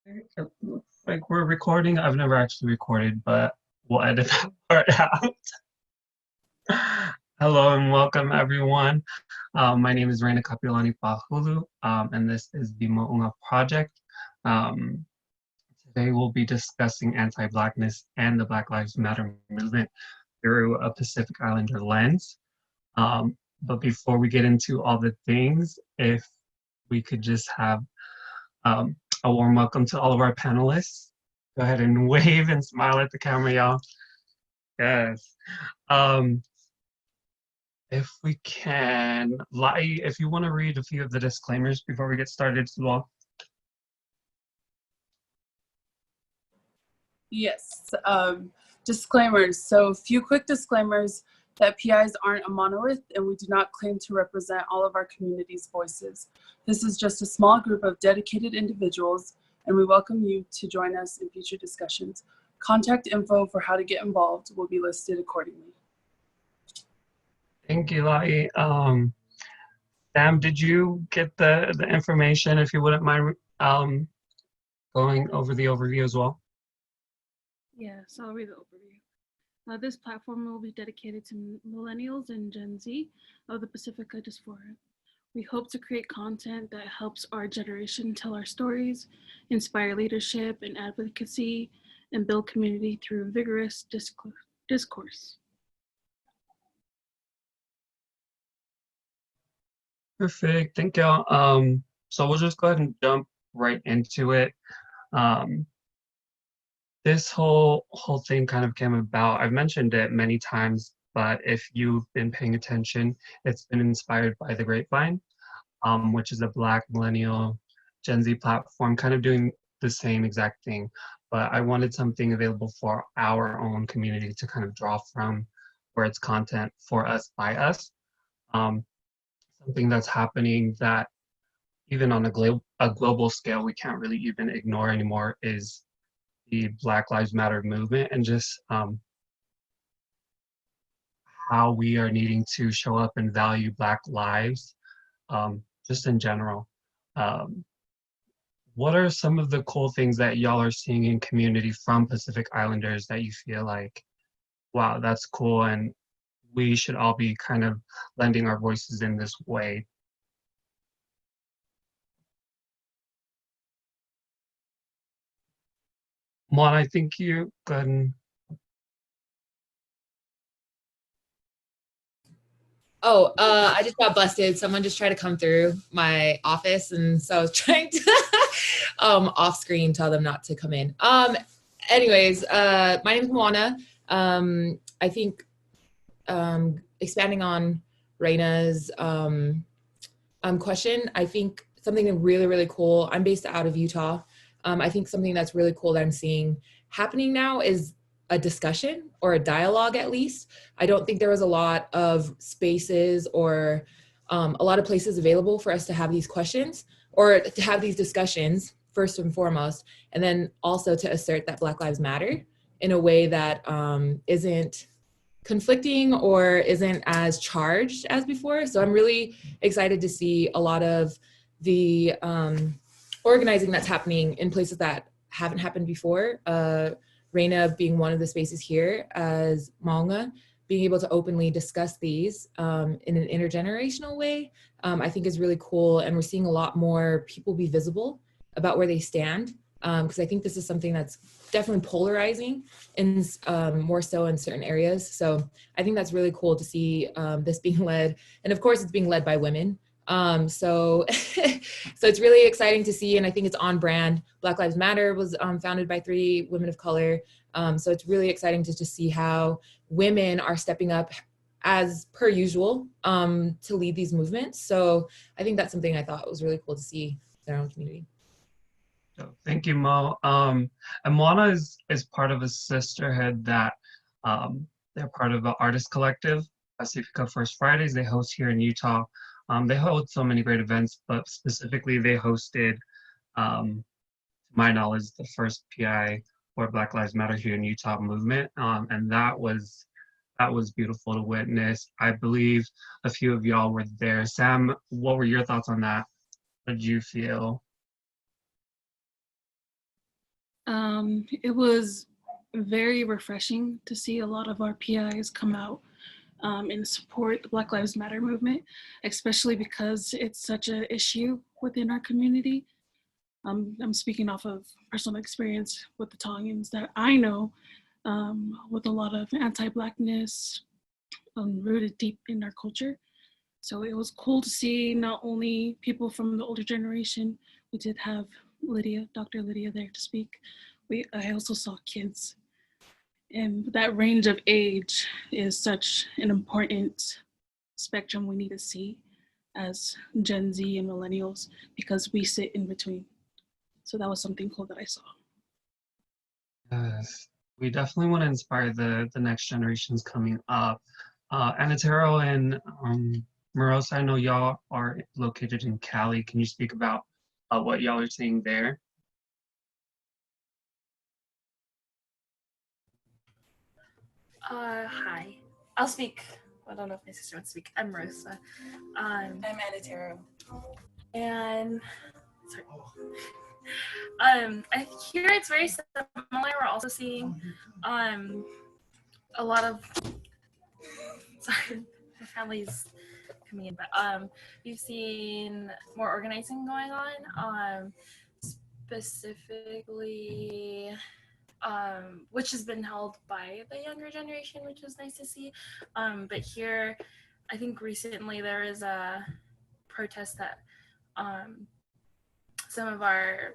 It looks like we're recording. I've never actually recorded, but we'll edit that part out. Hello and welcome, everyone. My name is Reina Kapilani Pahulu, and this is the Mo'unga Project. Um, Today we'll be discussing anti-Blackness and the Black Lives Matter movement through a Pacific Islander lens. But before we get into all the things, if we could just have um, a warm welcome to all of our panelists. Go ahead and wave and smile at the camera, y'all. Yes. Um, if we can, Lai, if you want to read a few of the disclaimers before we get started as well. Yes, disclaimers. So a few quick disclaimers that PIs aren't a monolith and we do not claim to represent all of our community's voices. This is just a small group of dedicated individuals and we welcome you to join us in future discussions. Contact info for how to get involved will be listed accordingly. Thank you, Lai. Sam, did you get the information, if you wouldn't mind going over the overview as well? Yeah, so I'll read the overview. This platform will be dedicated to millennials and Gen Z of the Pacifica Diaspora. We hope to create content that helps our generation tell our stories, inspire leadership and advocacy, and build community through vigorous discourse. Perfect, thank you. So we'll just go ahead and jump right into it. This whole thing kind of came about, I've mentioned it many times, but if you've been paying attention, it's been inspired by The Grapevine, which is a Black millennial Gen Z platform, kind of doing the same exact thing. But I wanted something available for our own community to kind of draw from, where it's content for us, by us. Something that's happening that even on a global scale, we can't really even ignore anymore is the Black Lives Matter movement, and just how we are needing to show up and value Black lives, just in general. What are some of the cool things that y'all are seeing in community from Pacific Islanders that you feel like, wow, that's cool, and we should all be kind of lending our voices in this way? Mon, I think you go ahead and... Oh, I just got busted. Someone just tried to come through my office, and so I was trying to off screen tell them not to come in. Anyways, my name is Moana. I think expanding on Reina's question, I think something really, really cool. I'm based out of Utah. I think something that's really cool that I'm seeing happening now is a discussion or a dialogue, at least. I don't think there was a lot of spaces or a lot of places available for us to have these questions or to have these discussions, first and foremost, and then also to assert that Black Lives Matter in a way that isn't conflicting or isn't as charged as before. So I'm really excited to see a lot of the organizing that's happening in places that haven't happened before. Reina being one of the spaces here as Maunga, being able to openly discuss these in an intergenerational way, I think is really cool. And we're seeing a lot more people be visible about where they stand, because I think this is something that's definitely polarizing in more so in certain areas. So I think that's really cool to see this being led. And of course it's being led by women. So it's really exciting to see, and I think it's on brand. Black Lives Matter was founded by 3 women of color. So it's really exciting to just see how women are stepping up as per usual to lead these movements. So I think that's something I thought was really cool to see in our own community. Thank you, Mo. And Moana is part of a sisterhood that they're part of an artist collective, Pacifica First Fridays. They host here in Utah. They hold so many great events, but specifically they hosted, to my knowledge, the first PI or Black Lives Matter here in Utah movement, and that was beautiful to witness. I believe a few of y'all were there. Sam, what were your thoughts on that? What did you feel? It was very refreshing to see a lot of our PIs come out and support the Black Lives Matter movement, especially because it's such an issue within our community. I'm speaking off of personal experience with the Tongans that I know, with a lot of anti-Blackness rooted deep in our culture. So it was cool to see not only people from the older generation, we did have Dr. Lydia there to speak. I also saw kids. And that range of age is such an important spectrum we need to see as Gen Z and millennials because we sit in between. So that was something cool that I saw. Yes, we definitely want to inspire the next generations coming up. Anatero and Marosa, I know y'all are located in Cali. Can you speak about what y'all are seeing there? Hi. I'll speak. I don't know if my sister wants to speak. I'm Rosa. I'm Anatero. And sorry. I hear it's very similar. We're also seeing a lot of sorry, my family's coming in, but we've seen more organizing going on. Specifically which has been held by the younger generation, which is nice to see. But here, I think recently there is a protest that some of our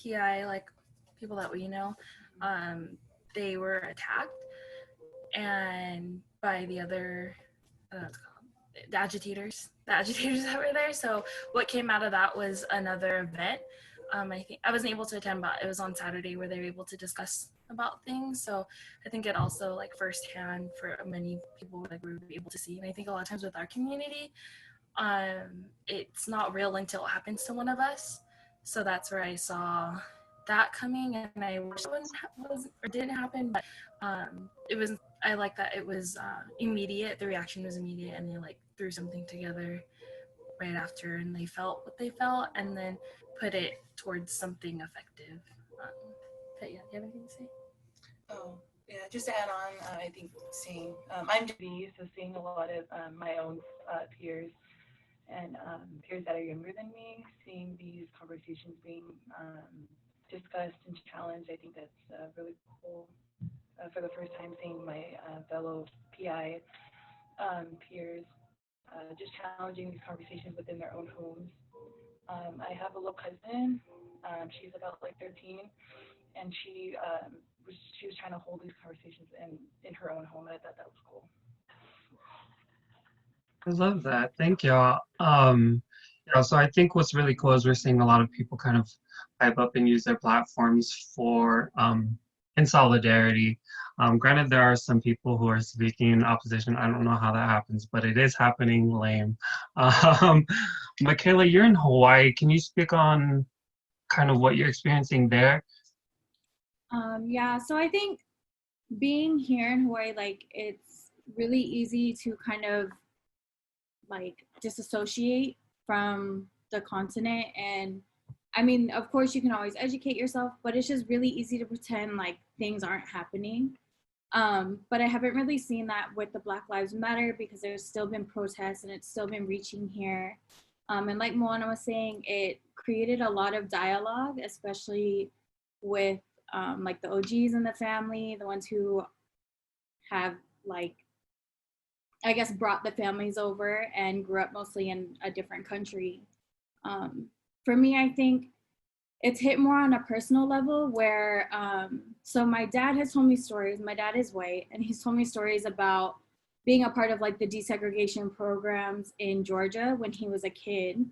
PI, like people that we know, they were attacked and by the other, the agitators that were there. So what came out of that was another event. I think I wasn't able to attend, but it was on Saturday where they were able to discuss about things. So I think it also like firsthand for many people like we were able to see. And I think a lot of times with our community, it's not real until it happens to one of us. So that's where I saw that coming, and I wish it was or didn't happen, but it was. I like that it was immediate. The reaction was immediate, and they like threw something together right after, and they felt what they felt, and then put it towards something effective. But yeah, do you have anything to say? Oh, yeah, just to add on, I think seeing, I'm G, so seeing a lot of my own peers and peers that are younger than me, seeing these conversations being discussed and challenged, I think that's really cool. For the first time, seeing my fellow PI peers just challenging these conversations within their own homes. I have a little cousin. She's about like 13, and she was trying to hold these conversations in her own home, and I thought that was cool. I love that. Thank y'all. Yeah, so I think what's really cool is we're seeing a lot of people kind of pipe up and use their platforms for in solidarity. Granted, there are some people who are speaking in opposition. I don't know how that happens, but it is happening. Lame. Michaela, you're in Hawaii. Can you speak on kind of what you're experiencing there? Yeah, so I think being here in Hawaii, like it's really easy to kind of like disassociate from the continent. And I mean, of course you can always educate yourself, but it's just really easy to pretend like things aren't happening. But I haven't really seen that with the Black Lives Matter because there's still been protests and it's still been reaching here. And like Moana was saying, it created a lot of dialogue, especially with like the OGs in the family, the ones who have like, I guess, brought the families over and grew up mostly in a different country. For me, I think it's hit more on a personal level where, so my dad has told me stories. My dad is white, and he's told me stories about being a part of like the desegregation programs in Georgia when he was a kid.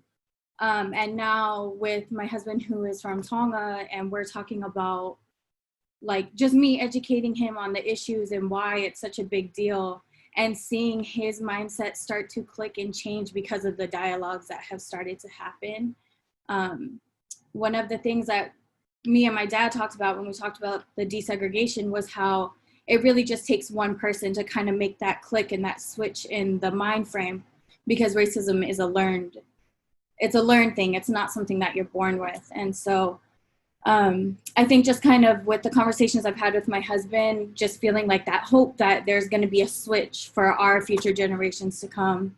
And now with my husband who is from Tonga, and we're talking about like just me educating him on the issues and why it's such a big deal, and seeing his mindset start to click and change because of the dialogues that have started to happen. One of the things that me and my dad talked about when we talked about the desegregation was how it really just takes one person to kind of make that click and that switch in the mind frame, because racism is it's a learned thing. It's not something that you're born with. And so I think just kind of with the conversations I've had with my husband, just feeling like that hope that there's going to be a switch for our future generations to come.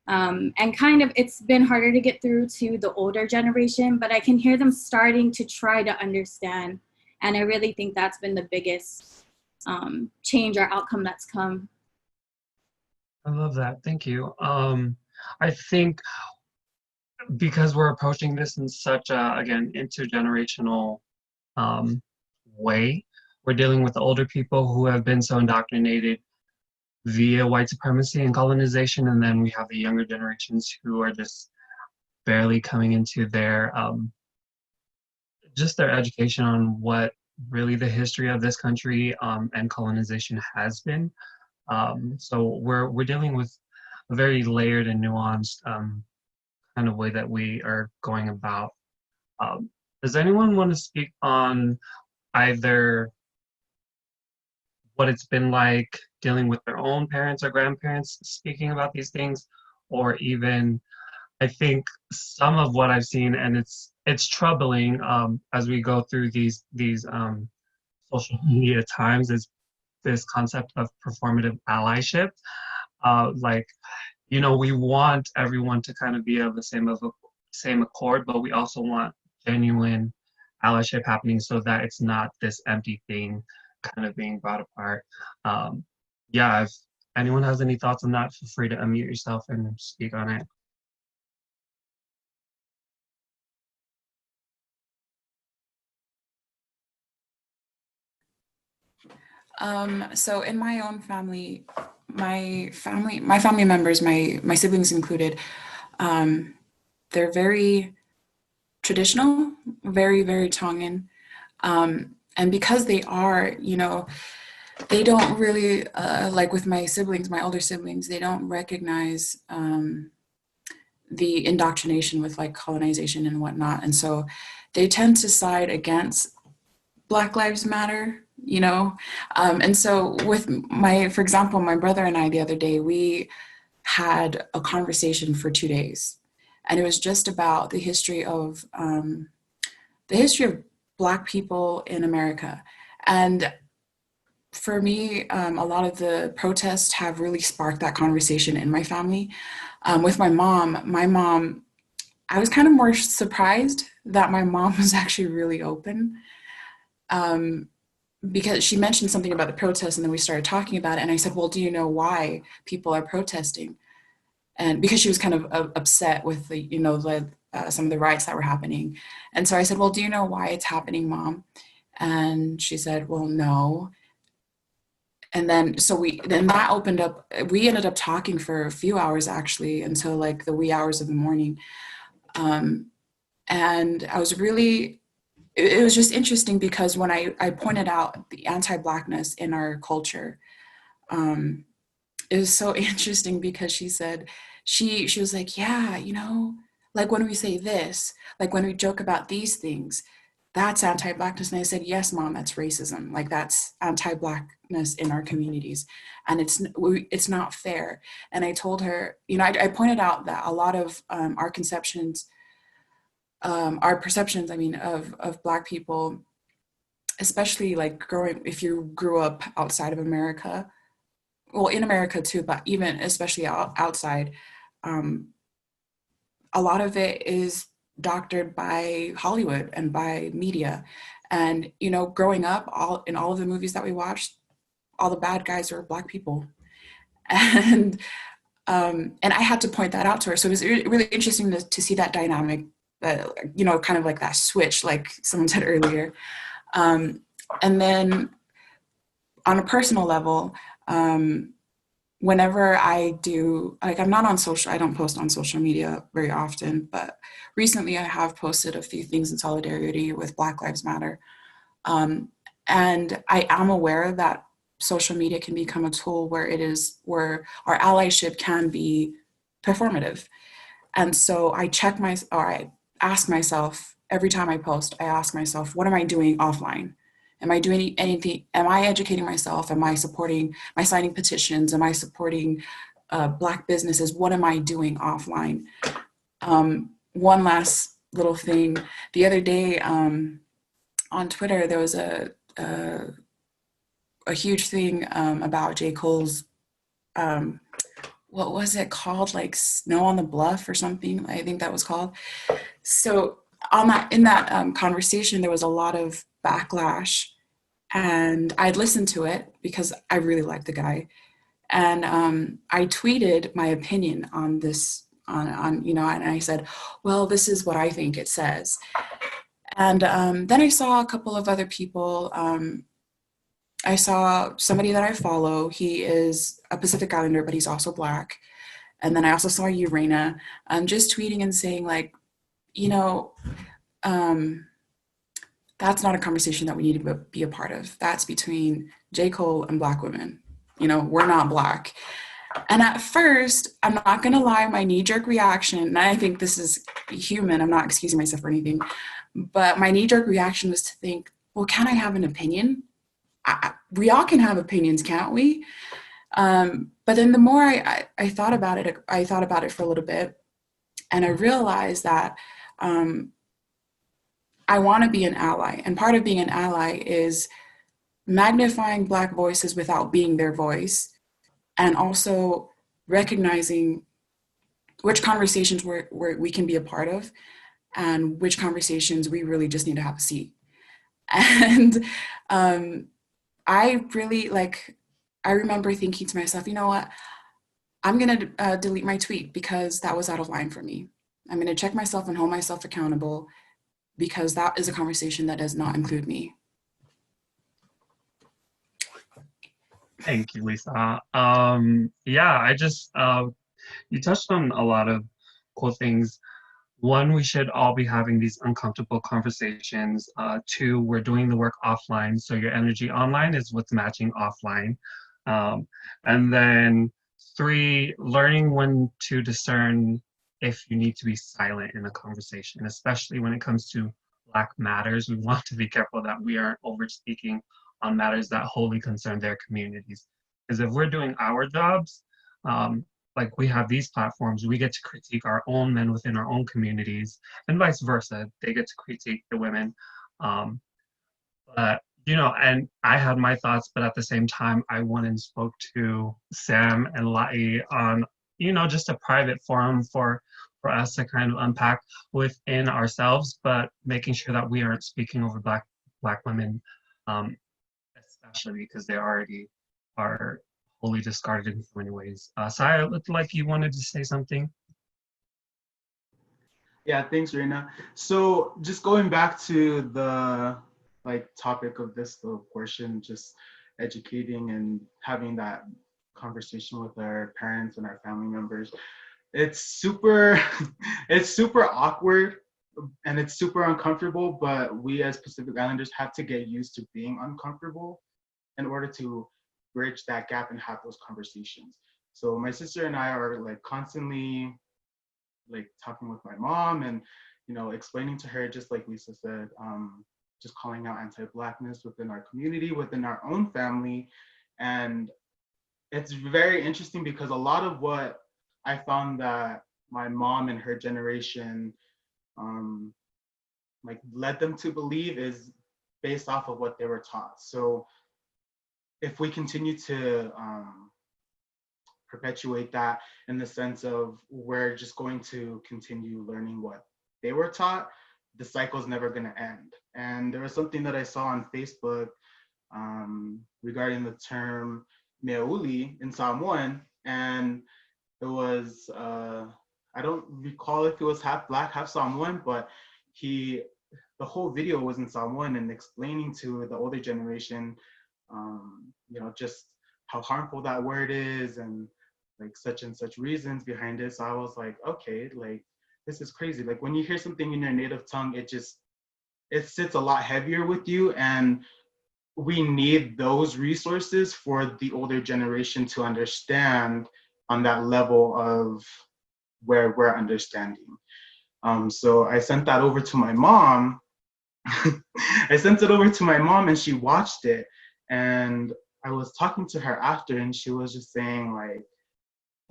And kind of it's been harder to get through to the older generation, but I can hear them starting to try to understand. And I really think that's been the biggest change or outcome that's come. I love that. Thank you. I think because we're approaching this in such a, again, intergenerational way, we're dealing with the older people who have been so indoctrinated via white supremacy and colonization, and then we have the younger generations who are just barely coming into their just their education on what really the history of this country and colonization has been. So we're dealing with a very layered and nuanced kind of way that we are going about. Does anyone want to speak on either what it's been like dealing with their own parents or grandparents speaking about these things, or even I think some of what I've seen, and it's troubling as we go through these social media times, is this concept of performative allyship. Like, you know, we want everyone to kind of be of the same accord, but we also want genuine allyship happening so that it's not this empty thing kind of being brought apart. Yeah, if anyone has any thoughts on that, feel free to unmute yourself and speak on it. So in my own family, my family members, my siblings included, they're very traditional, very, very Tongan. And because they are, you know, they don't really, like with my siblings, my older siblings, they don't recognize the indoctrination with like colonization and whatnot. And so they tend to side against Black Lives Matter, you know? And so with for example, my brother and I the other day, we had a conversation for 2 days. And it was just about the history of Black people in America. And for me, a lot of the protests have really sparked that conversation in my family. With my mom, I was kind of more surprised that my mom was actually really open. Because she mentioned something about the protests, and then we started talking about it. And I said, well, do you know why people are protesting? And because she was kind of upset with the, you know, some of the riots that were happening. And so I said, well, do you know why it's happening, Mom? And she said, well, no. And then, then that opened up, we ended up talking for a few hours actually, until like the wee hours of the morning. And I was really, it was just interesting because when I pointed out the anti-Blackness in our culture, it was so interesting because she said, she was like, yeah, you know, like when we say this, like when we joke about these things, that's anti-Blackness. And I said, yes, Mom, that's racism. Like that's anti-Blackness in our communities. And it's not fair. And I told her, you know, I pointed out that a lot of our perceptions, I mean, of Black people, especially like if you grew up outside of America, well, in America too, but even especially outside, a lot of it is doctored by Hollywood and by media. And, you know, growing up, in all of the movies that we watched, all the bad guys were Black people. And I had to point that out to her. So it was really interesting to see that dynamic, you know, kind of like that switch, like someone said earlier. And then on a personal level, whenever I do, like I'm not on I don't post on social media very often, but recently I have posted a few things in solidarity with Black Lives Matter. And I am aware that social media can become a tool where our allyship can be performative. And so I ask myself, every time I post, I ask myself, what am I doing offline? Am I doing anything? Am I educating myself? Am I signing petitions? Am I supporting Black businesses? What am I doing offline? One last little thing. The other day, on Twitter, there was a huge thing about J. Cole's, what was it called? Like Snow on the Bluff or something, I think that was called. So in that conversation, there was a lot of backlash, and I'd listened to it because I really liked the guy. And I tweeted my opinion on this, on and I said, well, this is what I think it says. And then I saw a couple of other people. I saw somebody that I follow. He is a Pacific Islander, but he's also Black. And then I also saw Urena just tweeting and saying, like, that's not a conversation that we need to be a part of. That's between J. Cole and Black women. We're not Black. And at first, I'm not going to lie, my knee-jerk reaction, and I think this is human, I'm not excusing myself or anything, but my knee-jerk reaction was to think, well, can I have an opinion? We all can have opinions, can't we? But then the more I thought about it, I thought about it for a little bit, and I realized that I want to be an ally. And part of being an ally is magnifying Black voices without being their voice, and also recognizing which conversations we can be a part of and which conversations we really just need to have a seat. And I really, I remember thinking to myself, you know what, I'm going to delete my tweet because that was out of line for me. I'm going to check myself and hold myself accountable because that is a conversation that does not include me. Thank you, Lisa. Yeah, I just, you touched on a lot of cool things. One, we should all be having these uncomfortable conversations. Two, we're doing the work offline, so your energy online is what's matching offline. And then three, learning when to discern if you need to be silent in a conversation, especially when it comes to Black matters. We want to be careful that we aren't over speaking on matters that wholly concern their communities. Because if we're doing our jobs, like we have these platforms, we get to critique our own men within our own communities, and vice versa. They get to critique the women. But, and I had my thoughts, but at the same time, I went and spoke to Sam and Lai on, just a private forum for us to kind of unpack within ourselves, but making sure that we aren't speaking over Black women, especially because they already are wholly discarded in so many ways. Saya, it looked like you wanted to say something. Yeah, thanks, Reina. So just going back to the topic of this little portion, just educating and having that conversation with our parents and our family members. It's super awkward and it's super uncomfortable, but we as Pacific Islanders have to get used to being uncomfortable in order to bridge that gap and have those conversations. So my sister and I are constantly talking with my mom and explaining to her, just like Lisa said, just calling out anti-Blackness within our community, within our own family. And it's very interesting because a lot of what I found that my mom and her generation led them to believe is based off of what they were taught. So if we continue to perpetuate that in the sense of we're just going to continue learning what they were taught, the cycle's never going to end. And there was something that I saw on Facebook regarding the term meauli in Samoan, and it was I don't recall if it was half Black, half Samoan, but the whole video was in Samoan and explaining to the older generation, just how harmful that word is and such and such reasons behind it. So I was like, okay, this is crazy. When you hear something in your native tongue, it sits a lot heavier with you, and we need those resources for the older generation to understand on that level of where we're understanding. So I sent that over to my mom. I sent it over to my mom and she watched it. And I was talking to her after and she was just saying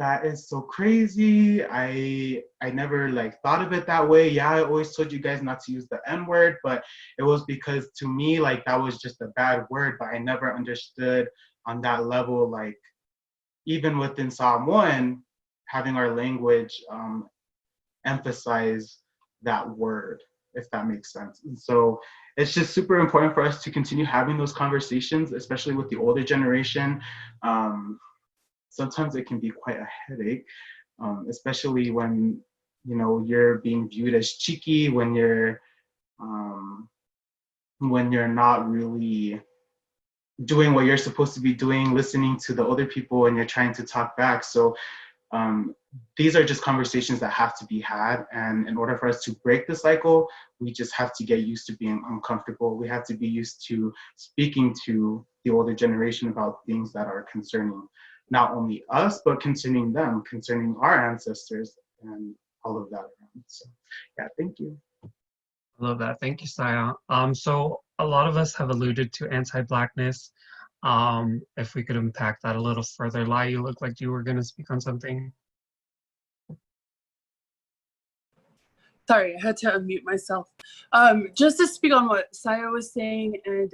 that is so crazy. I never like thought of it that way. Yeah, I always told you guys not to use the N word, but it was because to me, like that was just a bad word, but I never understood on that level, like even within Samoan, having our language emphasize that word, if that makes sense. And so it's just super important for us to continue having those conversations, especially with the older generation. Sometimes it can be quite a headache, especially when you're being viewed as cheeky, when you're not really doing what you're supposed to be doing, listening to the older people, and you're trying to talk back. So these are just conversations that have to be had. And in order for us to break the cycle, we just have to get used to being uncomfortable. We have to be used to speaking to the older generation about things that are concerning not only us, but concerning them, concerning our ancestors and all of that. So yeah, thank you. I love that. Thank you, Saya. So a lot of us have alluded to anti-Blackness. If we could unpack that a little further. Lai, you look like you were going to speak on something. Sorry, I had to unmute myself. Just to speak on what Saya was saying, and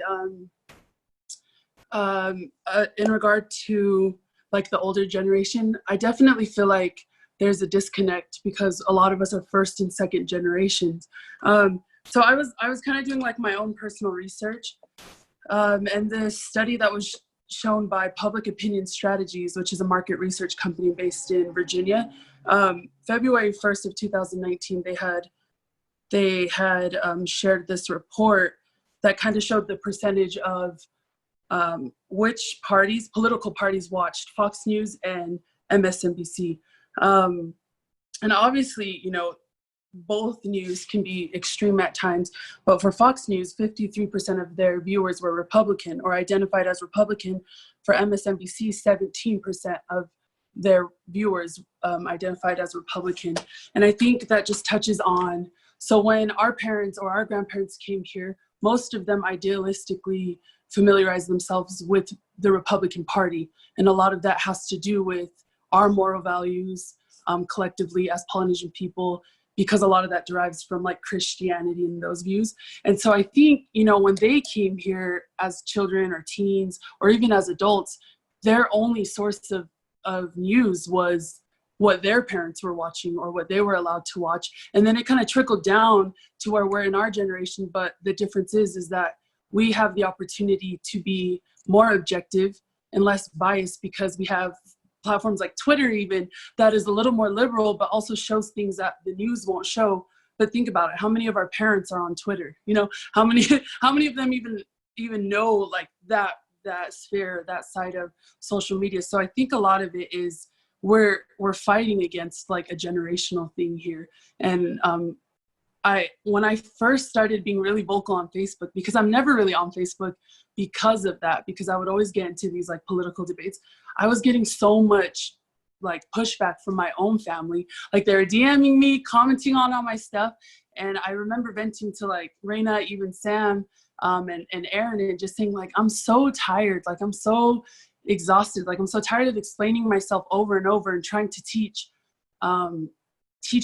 in regard to like the older generation, I definitely feel like there's a disconnect because a lot of us are first and second generations. So I was kind of doing like my own personal research, and the study that was shown by Public Opinion Strategies, which is a market research company based in Virginia, February 1st of 2019, they had shared this report that kind of showed the percentage of which political parties watched Fox News and MSNBC. And obviously, both news can be extreme at times, but for Fox News, 53% of their viewers were Republican or identified as Republican. For MSNBC, 17% of their viewers identified as Republican. And I think that just touches on, so when our parents or our grandparents came here, most of them idealistically familiarized themselves with the Republican Party. And a lot of that has to do with our moral values collectively as Polynesian people, because a lot of that derives from like Christianity and those views. And so I think, when they came here as children or teens or even as adults, their only source of news was what their parents were watching or what they were allowed to watch. And then it kind of trickled down to where we're in our generation. But the difference is that we have the opportunity to be more objective and less biased because we have platforms like Twitter even that is a little more liberal, but also shows things that the news won't show. But think about it. How many of our parents are on Twitter? How many of them even know like that sphere, that side of social media? So I think a lot of it is we're fighting against like a generational thing here. And when I first started being really vocal on Facebook, because I'm never really on Facebook because of that, because I would always get into these like political debates, I was getting so much like pushback from my own family. Like they were DMing me, commenting on all my stuff. And I remember venting to like Reina, even Sam, and Aaron, and just saying like, I'm so tired. Like I'm so exhausted. Like I'm so tired of explaining myself over and over and trying to teach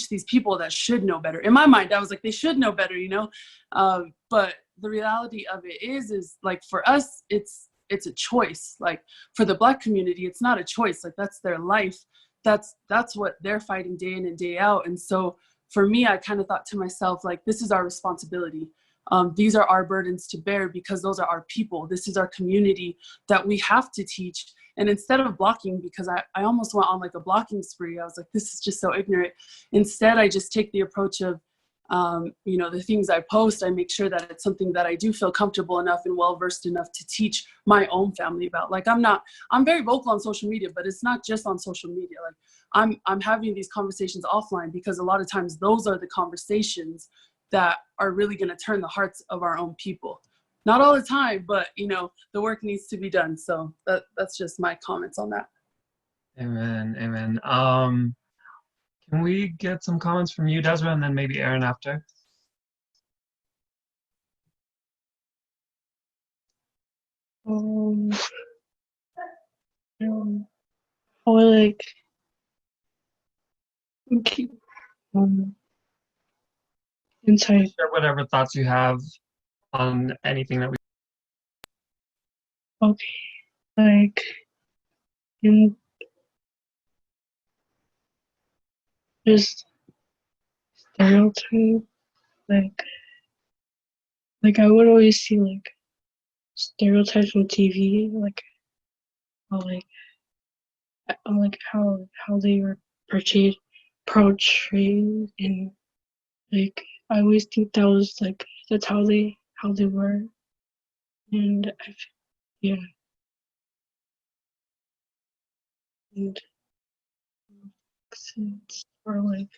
these people that should know better. In my mind, I was like, they should know better, but the reality of it is like for us, it's a choice. Like for the Black community, it's not a choice. Like that's their life. That's what they're fighting day in and day out. And so for me, I kind of thought to myself, like, this is our responsibility. These are our burdens to bear because those are our people. This is our community that we have to teach. And instead of blocking, because I almost went on like a blocking spree, I was like, this is just so ignorant. Instead, I just take the approach of, the things I post, I make sure that it's something that I do feel comfortable enough and well-versed enough to teach my own family about. Like I'm very vocal on social media, but it's not just on social media. Like I'm having these conversations offline because a lot of times those are the conversations that are really going to turn the hearts of our own people. Not all the time, but the work needs to be done. So that's just my comments on that. Amen. Can we get some comments from you, Desra, and then maybe Aaron after? Or like Okay. Inside. Share whatever thoughts you have on anything that we. Okay. Like in just stereotype, like I would always see like stereotypes on TV, like how how they were portrayed, and like I always think that was like that's how they were, and yeah, and accents or like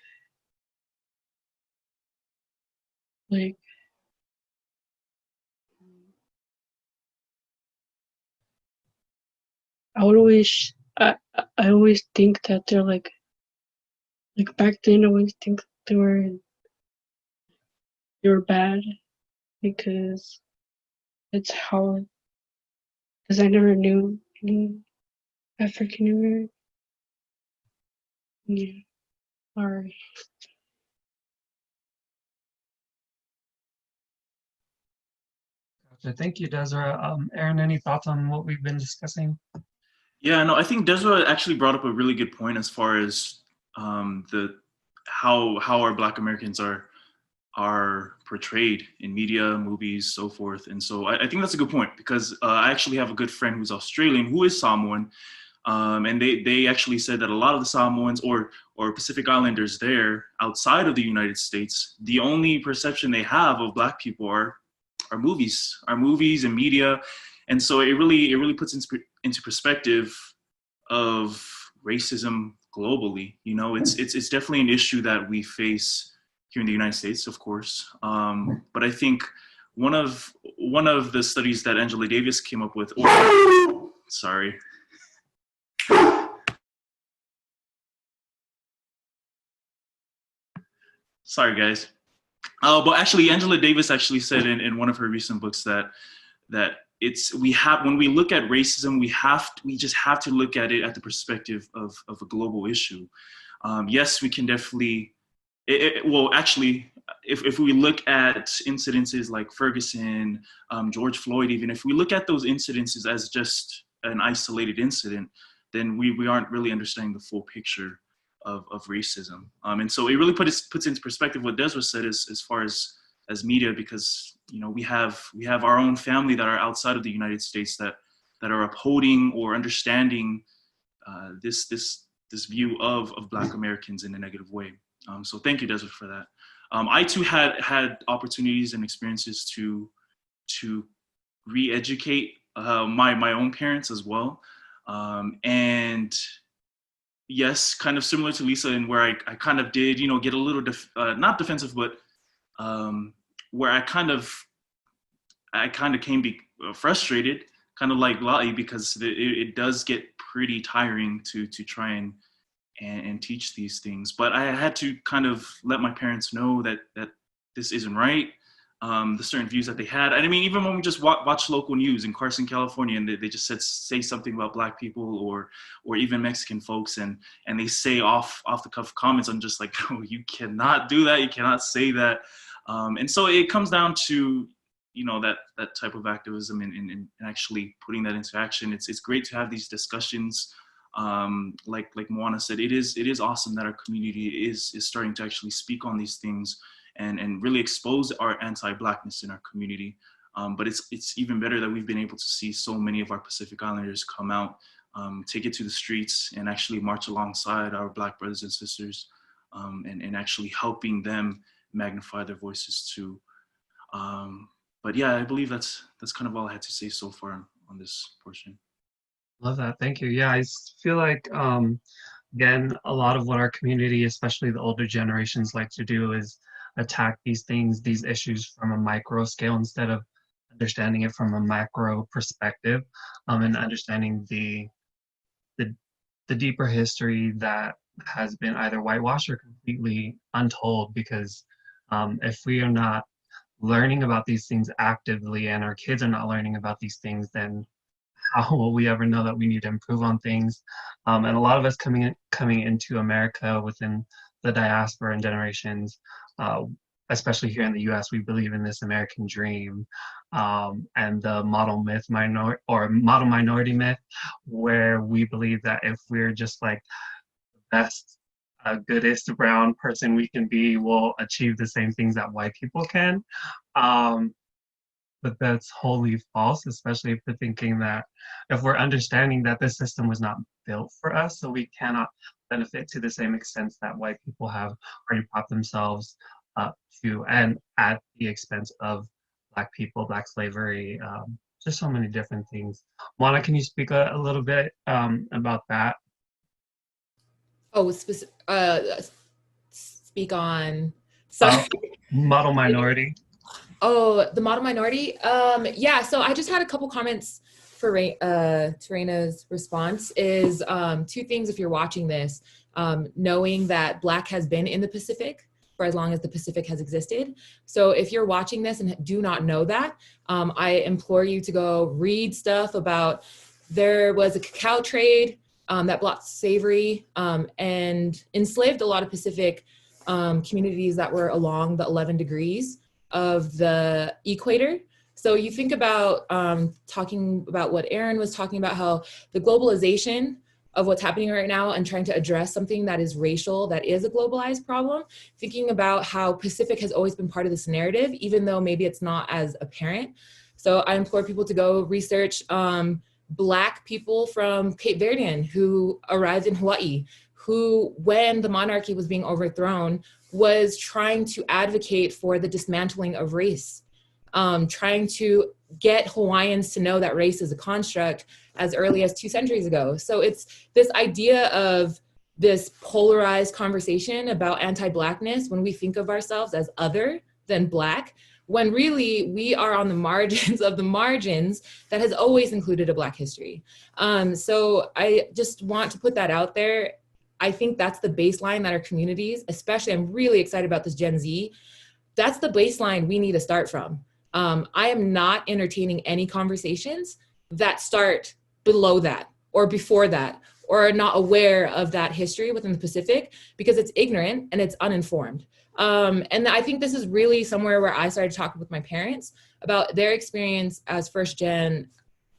I would always I always think that they're like back then I always think they were bad because it's how because I never knew any African American. Yeah, or Gotcha. Thank you, Desiree. Aaron, any thoughts on what we've been discussing? Yeah, no, I think Desiree actually brought up a really good point as far as the how our Black Americans are portrayed in media, movies, so forth. And so I think that's a good point because I actually have a good friend who's Australian who is Samoan, and they actually said that a lot of the Samoans or Pacific Islanders there outside of the United States, the only perception they have of Black people are movies and media, and so it really puts into perspective of racism globally. You know, it's definitely an issue that we face here in the United States, of course. But I think one of the studies that Angela Davis came up with, or sorry. Sorry, guys. But actually, Angela Davis actually said in one of her recent books that when we look at racism, we just have to look at it at the perspective of a global issue. Yes, we can definitely. Well, actually, if we look at incidences like Ferguson, George Floyd, even if we look at those incidences as just an isolated incident, then we aren't really understanding the full picture of racism. And so it really puts into perspective what Desiree said as far as media, because you know we have our own family that are outside of the United States that are upholding or understanding this view of Black Americans in a negative way. So thank you, Desiree, for that. I too had opportunities and experiences to re-educate my own parents as well, and yes, kind of similar to Lisa, in where I kind of did, you know, get a little not defensive, but where I kind of came frustrated, kind of like Lottie, because it does get pretty tiring to try and teach these things. But I had to kind of let my parents know that this isn't right. The certain views that they had. And I mean, even when we just watch local news in Carson, California, and they just say something about Black people or even Mexican folks, and they say off the cuff comments, I'm just like, oh, you cannot do that. You cannot say that. And so it comes down to, you know, that type of activism and actually putting that into action. It's great to have these discussions. Like Moana said, it is awesome that our community is starting to actually speak on these things and really expose our anti-Blackness in our community. But it's even better that we've been able to see so many of our Pacific Islanders come out, take it to the streets and actually march alongside our Black brothers and sisters, and actually helping them magnify their voices too. But yeah, I believe that's kind of all I had to say so far on this portion. Love that. Thank you. Yeah, feel like, again, a lot of what our community, especially the older generations, like to do is attack these things, these issues from a micro scale instead of understanding it from a macro perspective, and understanding the deeper history that has been either whitewashed or completely untold. Because if we are not learning about these things actively and our kids are not learning about these things, then how will we ever know that we need to improve on things? And a lot of us coming into America within the diaspora and generations, especially here in the US, we believe in this American dream, and the model minority myth, where we believe that if we're just like the best, goodest brown person we can be, we'll achieve the same things that white people can. Um, but that's wholly false, especially if we're thinking that, if we're understanding that this system was not built for us, so we cannot benefit to the same extent that white people have already brought themselves up to, and at the expense of Black people, Black slavery, just so many different things. Juana, can you speak a little bit about that? Oh, speak on, sorry. Model minority. Oh, the model minority. Yeah, so I just had a couple comments for Reina's response is two things if you're watching this, knowing that Black has been in the Pacific for as long as the Pacific has existed. So if you're watching this and do not know that, I implore you to go read stuff about, there was a cacao trade that blocked slavery and enslaved a lot of Pacific communities that were along the 11 degrees of the equator. So you think about talking about what Aaron was talking about, how the globalization of what's happening right now and trying to address something that is racial, that is a globalized problem, thinking about how Pacific has always been part of this narrative, even though maybe it's not as apparent. So I implore people to go research Black people from Cape Verdean who arrived in Hawaii, who, when the monarchy was being overthrown, was trying to advocate for the dismantling of race, trying to get Hawaiians to know that race is a construct as early as 2 centuries ago. So it's this idea of this polarized conversation about anti-Blackness when we think of ourselves as other than Black, when really we are on the margins of the margins that has always included a Black history. So I just want to put that out there. I think that's the baseline that our communities, especially, I'm really excited about this Gen Z, that's the baseline we need to start from. I am not entertaining any conversations that start below that or before that, or are not aware of that history within the Pacific, because it's ignorant and it's uninformed. And I think this is really somewhere where I started talking with my parents about their experience as first gen,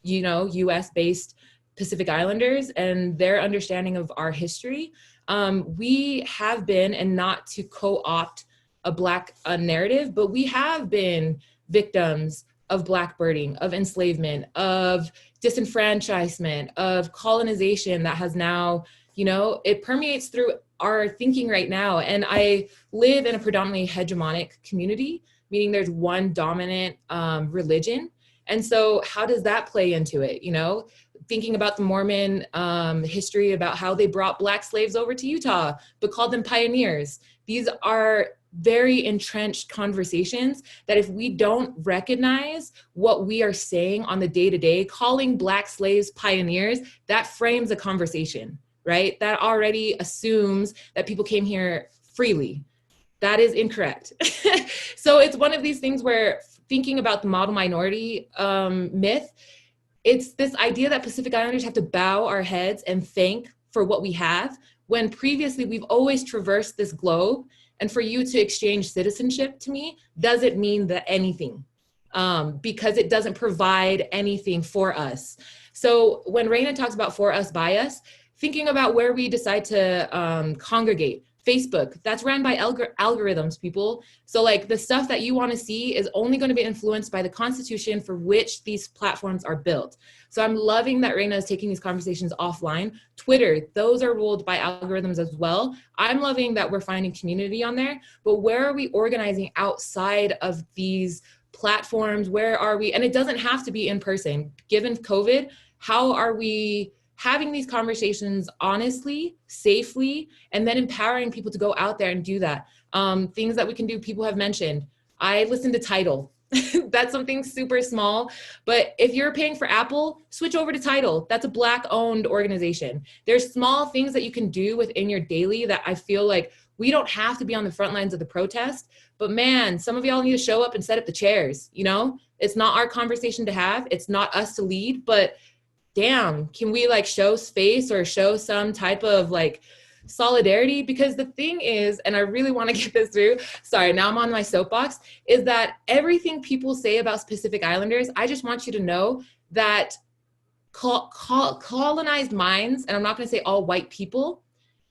US based Pacific Islanders and their understanding of our history. We have been, and not to co-opt a Black narrative, but we have been victims of blackbirding, of enslavement, of disenfranchisement, of colonization that has now, it permeates through our thinking right now. And I live in a predominantly hegemonic community, meaning there's one dominant religion. And so how does that play into it? Thinking about the Mormon history about how they brought Black slaves over to Utah, but called them pioneers. These are very entrenched conversations that if we don't recognize what we are saying on the day-to-day, calling Black slaves pioneers, that frames a conversation, right? That already assumes that people came here freely. That is incorrect. So it's one of these things where thinking about the model minority myth, it's this idea that Pacific Islanders have to bow our heads and thank for what we have, when previously we've always traversed this globe. And for you to exchange citizenship to me doesn't mean that anything, because it doesn't provide anything for us. So when Reina talks about for us, by us, thinking about where we decide to congregate, Facebook, that's ran by algorithms, people. So like the stuff that you want to see is only going to be influenced by the constitution for which these platforms are built. So I'm loving that Reina is taking these conversations offline. Twitter, those are ruled by algorithms as well. I'm loving that we're finding community on there, but where are we organizing outside of these platforms? Where are we? And it doesn't have to be in person. Given COVID, how are we having these conversations honestly, safely, and then empowering people to go out there and do that? Things that we can do, people have mentioned. I listen to Tidal. That's something super small, but if you're paying for Apple, switch over to Tidal. That's a Black-owned organization. There's small things that you can do within your daily that I feel like we don't have to be on the front lines of the protest, but man, some of y'all need to show up and set up the chairs, It's not our conversation to have, it's not us to lead, but damn, can we show space or show some type of solidarity, because the thing is, and I really want to get this through, sorry, now I'm on my soapbox, is that everything people say about Pacific Islanders, I just want you to know that colonized minds, and I'm not going to say all white people,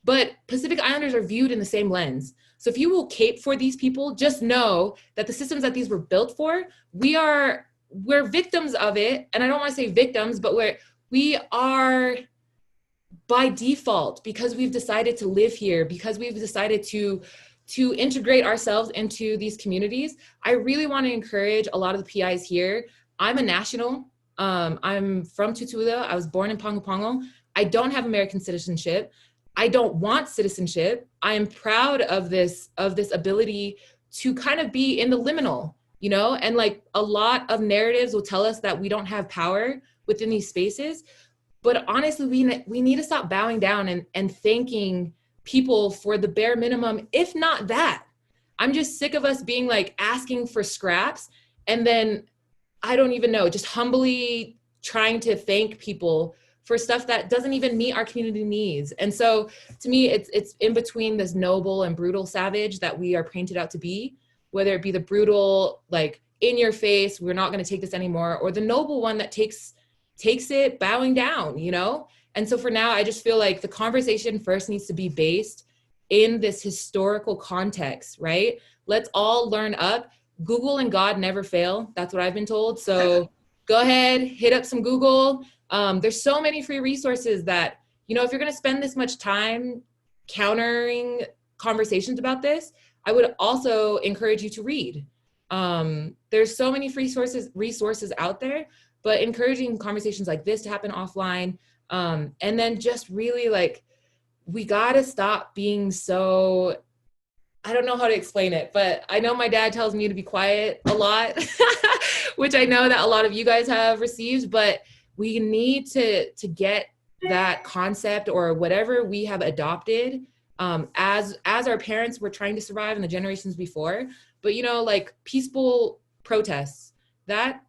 but Pacific Islanders are viewed in the same lens. So if you will cape for these people, just know that the systems that these were built for, we're victims of it. And I don't want to say victims, but we are by default, because we've decided to live here, because we've decided to integrate ourselves into these communities. I really want to encourage a lot of the PIs here. I'm a national. I'm from Tutuila. I was born in Pongo Pongo. I don't have American citizenship. I don't want citizenship. I am proud of this ability to kind of be in the liminal, you know, and like a lot of narratives will tell us that we don't have power within these spaces. But honestly, we need to stop bowing down and thanking people for the bare minimum, if not that. I'm just sick of us being like asking for scraps and then, I don't even know, just humbly trying to thank people for stuff that doesn't even meet our community needs. And so to me, it's in between this noble and brutal savage that we are painted out to be, whether it be the brutal, like in your face, we're not going to take this anymore, or the noble one that takes it bowing down, you know? And so for now, I just feel like the conversation first needs to be based in this historical context, right? Let's all learn up. Google and God never fail. That's what I've been told. So go ahead, hit up some Google. There's so many free resources that, you know, if you're going to spend this much time countering conversations about this, I would also encourage you to read. There's so many free resources out there, but encouraging conversations like this to happen offline. And then just really like, we got to stop being so, I don't know how to explain it, but I know my dad tells me to be quiet a lot, which I know that a lot of you guys have received, but we need to get that concept or whatever we have adopted as our parents were trying to survive in the generations before. But, you know, like peaceful protests, that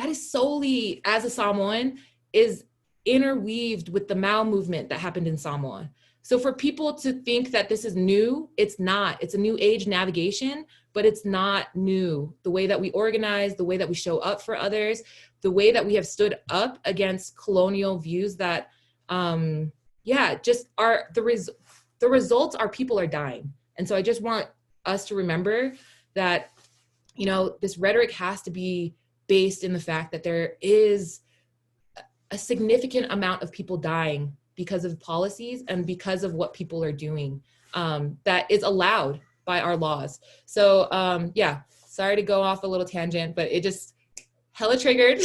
is solely, as a Samoan, is interweaved with the Mao movement that happened in Samoa. So for people to think that this is new, it's not. It's a new age navigation, but it's not new. The way that we organize, the way that we show up for others, the way that we have stood up against colonial views that, just are the results are people are dying. And so I just want us to remember that, you know, this rhetoric has to be based in the fact that there is a significant amount of people dying because of policies and because of what people are doing that is allowed by our laws. So sorry to go off a little tangent, but it just hella triggered.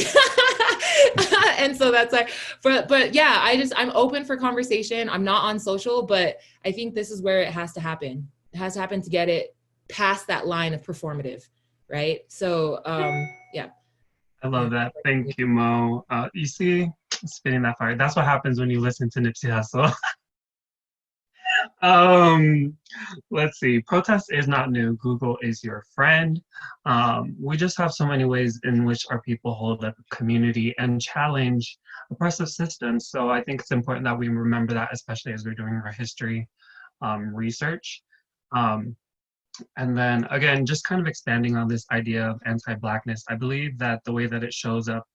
And so that's like, but yeah, I'm open for conversation. I'm not on social, but I think this is where it has to happen. It has to happen to get it past that line of performative, right? So yeah. I love that. Thank you, Mo. You see, spitting that fire. That's what happens when you listen to Nipsey Hussle. Let's see. Protest is not new. Google is your friend. We just have so many ways in which our people hold up community and challenge oppressive systems. So I think it's important that we remember that, especially as we're doing our history research. And then again, just kind of expanding on this idea of anti-Blackness, I believe that the way that it shows up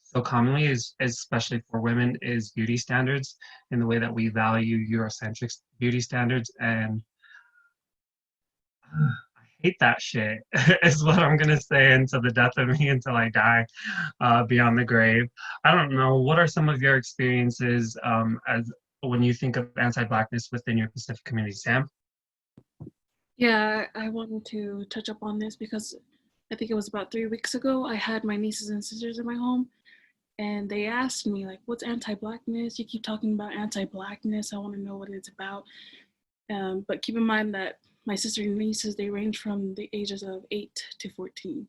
so commonly is, especially for women, is beauty standards, in the way that we value Eurocentric beauty standards. And I hate that shit is what I'm gonna say until the death of me, until I die beyond the grave. I don't know, what are some of your experiences as when you think of anti-Blackness within your Pacific community, Sam? Yeah, I wanted to touch up on this because I think it was about 3 weeks ago, I had my nieces and sisters in my home, and they asked me, like, what's anti-Blackness? You keep talking about anti-Blackness. I want to know what it's about. But keep in mind that my sister and nieces, they range from the ages of 8 to 14.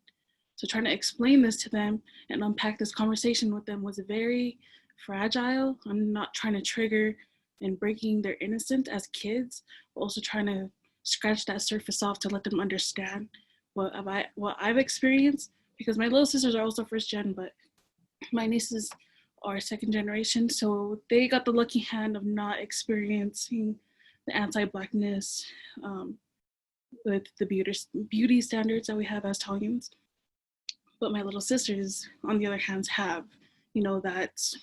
So trying to explain this to them and unpack this conversation with them was very fragile. I'm not trying to trigger and breaking their innocence as kids, but also trying to scratch that surface off to let them understand what I've experienced, because my little sisters are also first gen, but my nieces are second generation, so they got the lucky hand of not experiencing the anti-Blackness, with the beauty standards that we have as Italians. But my little sisters, on the other hand, have, that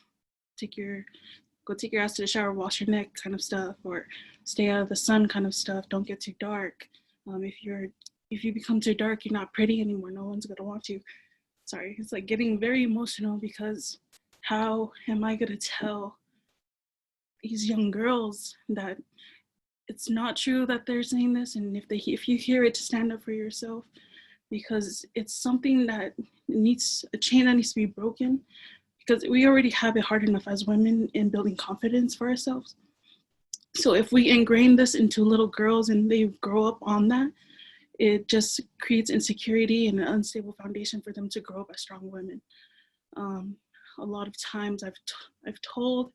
go take your ass to the shower, wash your neck kind of stuff, or stay out of the sun kind of stuff. Don't get too dark. If you become too dark, you're not pretty anymore. No one's gonna want you. Sorry, it's like getting very emotional, because how am I gonna tell these young girls that it's not true that they're saying this, and if you hear it, to stand up for yourself, because it's something that needs a chain that needs to be broken, because we already have it hard enough as women in building confidence for ourselves. So if we ingrain this into little girls and they grow up on that, it just creates insecurity and an unstable foundation for them to grow up as strong women. A lot of times I've told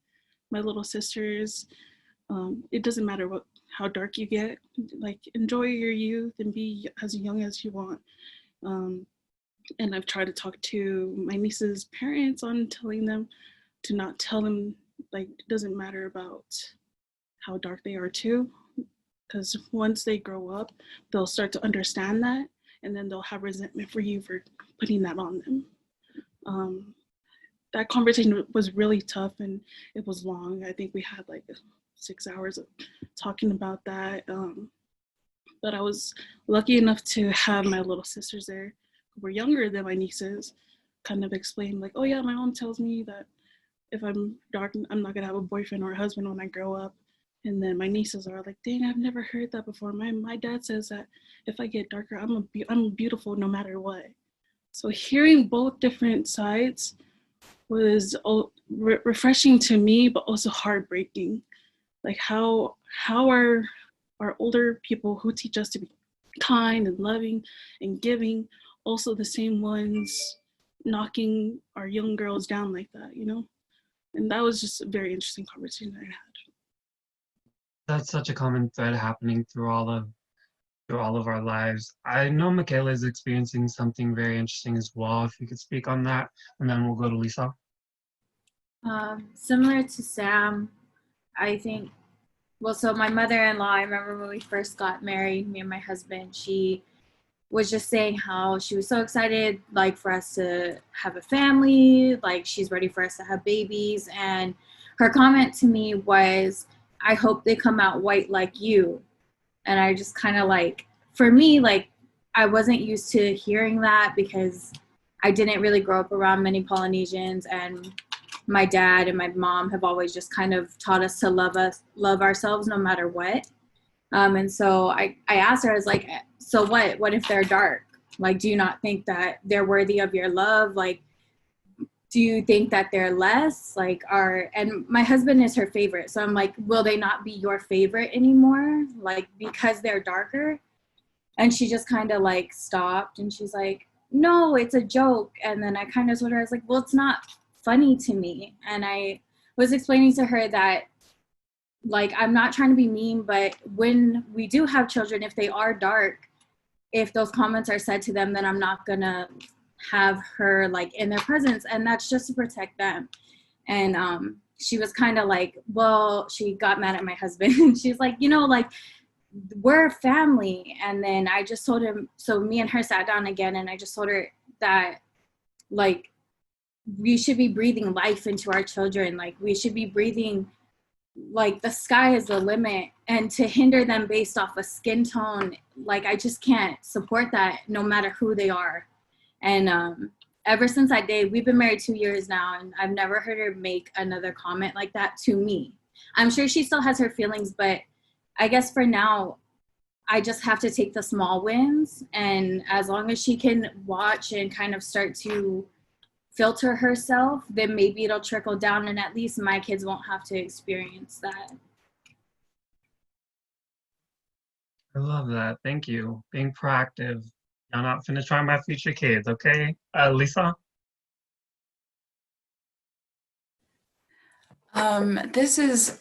my little sisters, it doesn't matter how dark you get, like enjoy your youth and be as young as you want. And I've tried to talk to my niece's parents on telling them to not tell them, like, it doesn't matter about how dark they are too, because once they grow up, they'll start to understand that, and then they'll have resentment for you for putting that on them. That conversation was really tough, and it was long. I think we had like 6 hours of talking about that. But I was lucky enough to have my little sisters there, who were younger than my nieces, kind of explain like, oh yeah, my mom tells me that if I'm dark, I'm not gonna have a boyfriend or a husband when I grow up. And then my nieces are like, dang, I've never heard that before. My dad says that if I get darker, I'm beautiful no matter what. So hearing both different sides was refreshing to me, but also heartbreaking. Like how are our older people who teach us to be kind and loving and giving also the same ones knocking our young girls down like that, And that was just a very interesting conversation I had. That's such a common thread happening through all of our lives. I know Michaela is experiencing something very interesting as well. If you could speak on that, and then we'll go to Lisa. Similar to Sam, I think, so my mother-in-law, I remember when we first got married, me and my husband, she was just saying how she was so excited, like, for us to have a family, like she's ready for us to have babies. And her comment to me was, I hope they come out white like you. And I just kind of like, for me, like, I wasn't used to hearing that because I didn't really grow up around many Polynesians, and my dad and my mom have always just kind of taught us to love ourselves no matter what. And so I asked her, I was like, so what if they're dark? Like, do you not think that they're worthy of your love? Like, do you think that they're less? Like, and my husband is her favorite. So I'm like, will they not be your favorite anymore? Like, because they're darker? And she just kind of like stopped, and she's like, no, it's a joke. And then I kind of told her, I was like, well, it's not funny to me. And I was explaining to her that, like, I'm not trying to be mean, but when we do have children, if they are dark, if those comments are said to them, then I'm not gonna have her like in their presence, and that's just to protect them. And she was kind of like, well, she got mad at my husband. She's like, like, we're family. And then I just told him, so me and her sat down again, and I just told her that, like, we should be breathing life into our children. Like, we should be breathing, like, the sky is the limit. And to hinder them based off of skin tone, like, I just can't support that, no matter who they are. And ever since that day, we've been married 2 years now, and I've never heard her make another comment like that to me. I'm sure she still has her feelings, but I guess for now, I just have to take the small wins. And as long as she can watch and kind of start to filter herself, then maybe it'll trickle down, and at least my kids won't have to experience that. I love that. Thank you. Being proactive. I'm not finna try my future kids, okay? Lisa? This is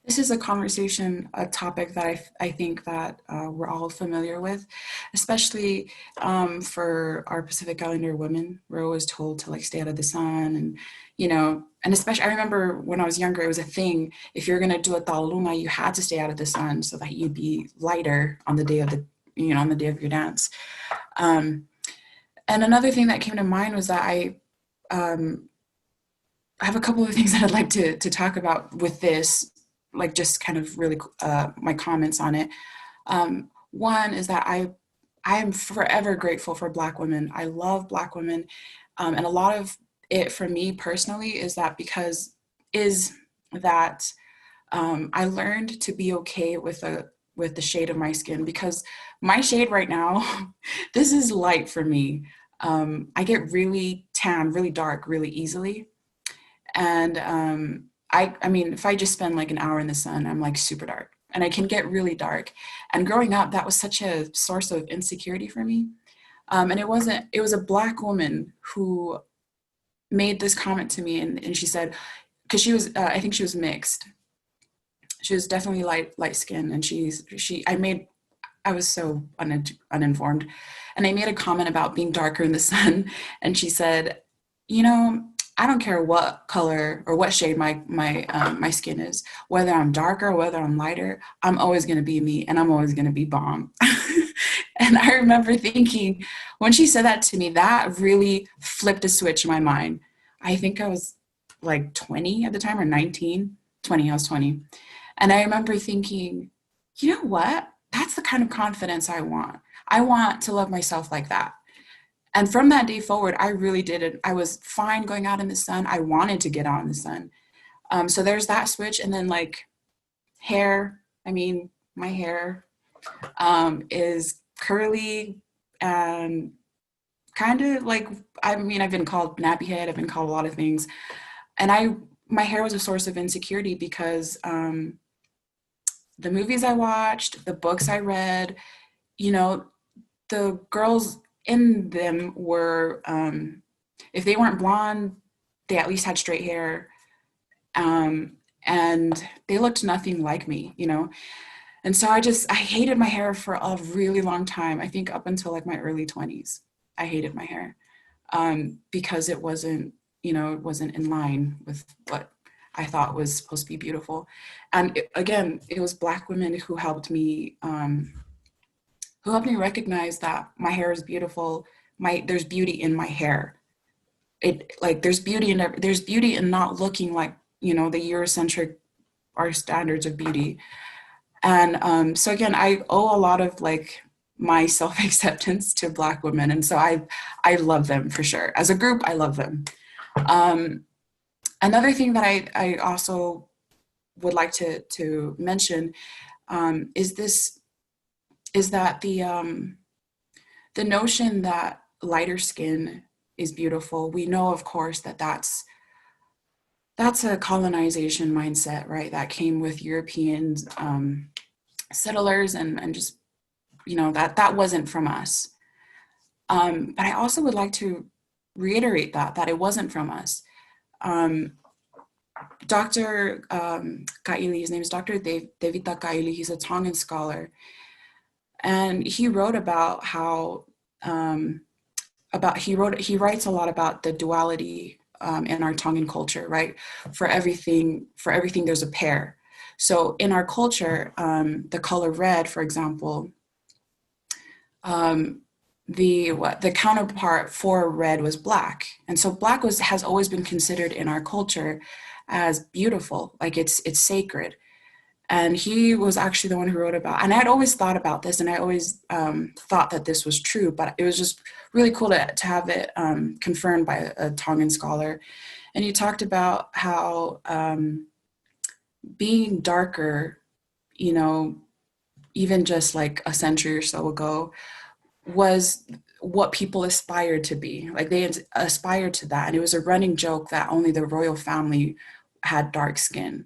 This is a conversation, a topic that I think that we're all familiar with, especially for our Pacific Islander women. We're always told to like stay out of the sun, and and especially I remember when I was younger, it was a thing. If you're gonna do a taolunga, you had to stay out of the sun so that you'd be lighter on the day of on the day of your dance. Um, and another thing that came to mind was that um, I have a couple of things that I'd like to talk about with this, like just kind of really my comments on it. One is that I am forever grateful for Black women. I love Black women, and a lot of it for me personally is that I learned to be okay with the shade of my skin, because my shade right now, this is light for me. I get really tan, really dark, really easily. And I mean, if I just spend like an hour in the sun, I'm like super dark, and I can get really dark. And growing up, that was such a source of insecurity for me. And it was a Black woman who made this comment to me, and she said, because she was, I think she was mixed. She was definitely light skinned, and I was so uninformed, and I made a comment about being darker in the sun, and she said, I don't care what color or what shade my skin is, whether I'm darker or whether I'm lighter, I'm always going to be me, and I'm always going to be bomb. And I remember thinking, when she said that to me, that really flipped a switch in my mind. I think I was like 20 at the time, or 19, 20, I was 20. And I remember thinking, you know what? That's the kind of confidence I want. I want to love myself like that. And from that day forward, I really did it. I was fine going out in the sun. I wanted to get out in the sun. So there's that switch. And then like hair, I mean, my hair is curly and kind of like, I mean, I've been called nappy head. I've been called a lot of things. And my hair was a source of insecurity because the movies I watched, the books I read, the girls in them were, if they weren't blonde, they at least had straight hair, and they looked nothing like me, And so I hated my hair for a really long time. I think up until like my early 20s, I hated my hair because it wasn't in line with what I thought was supposed to be beautiful. And it was Black women who helped me recognize that my hair is beautiful. There's beauty in my hair. There's beauty in not looking like, the Eurocentric, our standards of beauty. And so again, I owe a lot of like my self-acceptance to Black women. And so I love them for sure. As a group, I love them. Another thing that I also would like to mention is that the notion that lighter skin is beautiful. We know, of course, that's a colonization mindset, right? That came with Europeans, settlers, and just, that wasn't from us. But I also would like to reiterate that it wasn't from us. Dr. Kaili, his name is Dr. Devita Kaili, he's a Tongan scholar. And he wrote about how, he writes a lot about the duality in our Tongan culture, right? For everything there's a pair. So in our culture, the color red, for example, the counterpart for red was black. And so black has always been considered in our culture as beautiful, like it's sacred. And he was actually the one who wrote about, and I'd always thought about this, and I always thought that this was true, but it was just really cool to have it confirmed by a Tongan scholar. And he talked about how being darker, even just like a century or so ago, was what people aspired to be. Like they aspired to that. And it was a running joke that only the royal family had dark skin.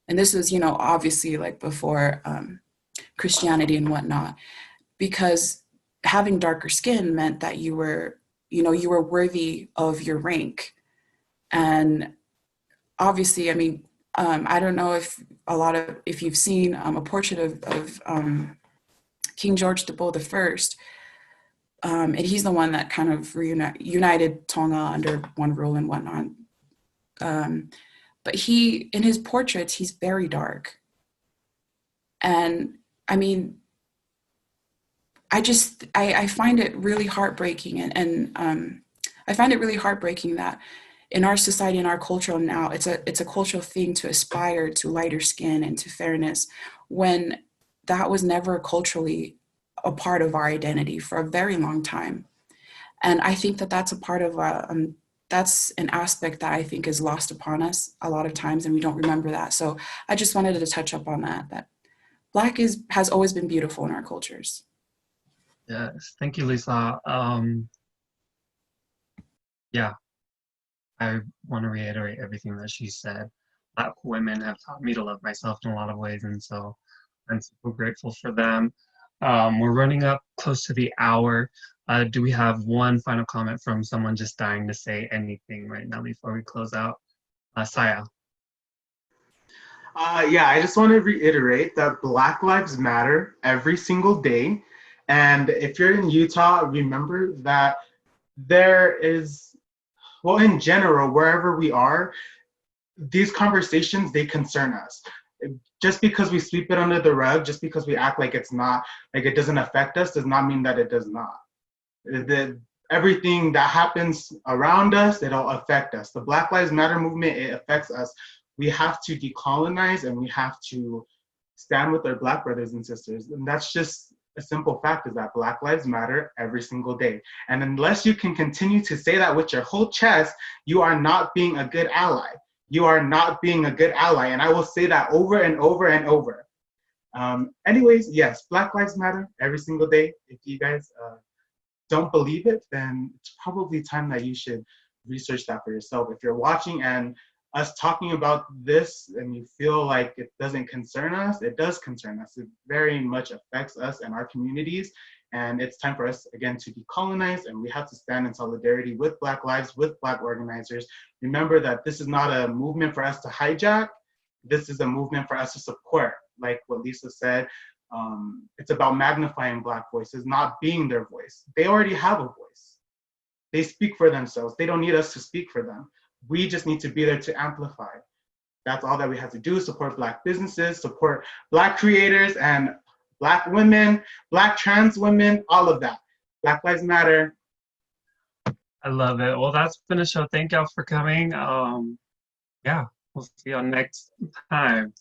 And this was, obviously like before Christianity and whatnot, because having darker skin meant that you were worthy of your rank. And obviously, I mean, I don't know if you've seen a portrait of King George the First, and he's the one that kind of united Tonga under one rule and whatnot. But in his portraits, he's very dark. And I mean, I find it really heartbreaking, and I find it really heartbreaking that in our society, in our culture now, it's a cultural thing to aspire to lighter skin and to fairness, when that was never culturally a part of our identity for a very long time. And I think that that's a part of that's an aspect that I think is lost upon us a lot of times, and we don't remember that. So I just wanted to touch up on that Black has always been beautiful in our cultures. Yes, thank you, Lisa. Yeah, I want to reiterate everything that she said. Black women have taught me to love myself in a lot of ways, and so I'm super grateful for them. We're running up close to the hour. Do we have one final comment from someone just dying to say anything right now before we close out? Saya. Yeah, I just want to reiterate that Black Lives Matter every single day. And if you're in Utah, remember that there is, well, in general, wherever we are, these conversations, they concern us. Just because we sweep it under the rug, just because we act like it's not, like it doesn't affect us, does not mean that it does not. Everything that happens around us, it'll affect us. The Black Lives Matter movement, it affects us. We have to decolonize, and we have to stand with our Black brothers and sisters. And that's just a simple fact, is that Black Lives Matter every single day. And unless you can continue to say that with your whole chest, you are not being a good ally. You are not being a good ally. And I will say that over and over and over. Anyways, yes, Black Lives Matter every single day. If you guys don't believe it, then it's probably time that you should research that for yourself. If you're watching and us talking about this and you feel like it doesn't concern us, it does concern us. It very much affects us and our communities. And it's time for us, again, to decolonize, and we have to stand in solidarity with Black lives, with Black organizers. Remember that this is not a movement for us to hijack. This is a movement for us to support. Like what Lisa said, it's about magnifying Black voices, not being their voice. They already have a voice. They speak for themselves. They don't need us to speak for them. We just need to be there to amplify. That's all that we have to do, support Black businesses, support Black creators and Black women, Black trans women, all of that. Black Lives Matter. I love it. Well, that's been a show. Thank y'all for coming. Yeah, we'll see y'all next time.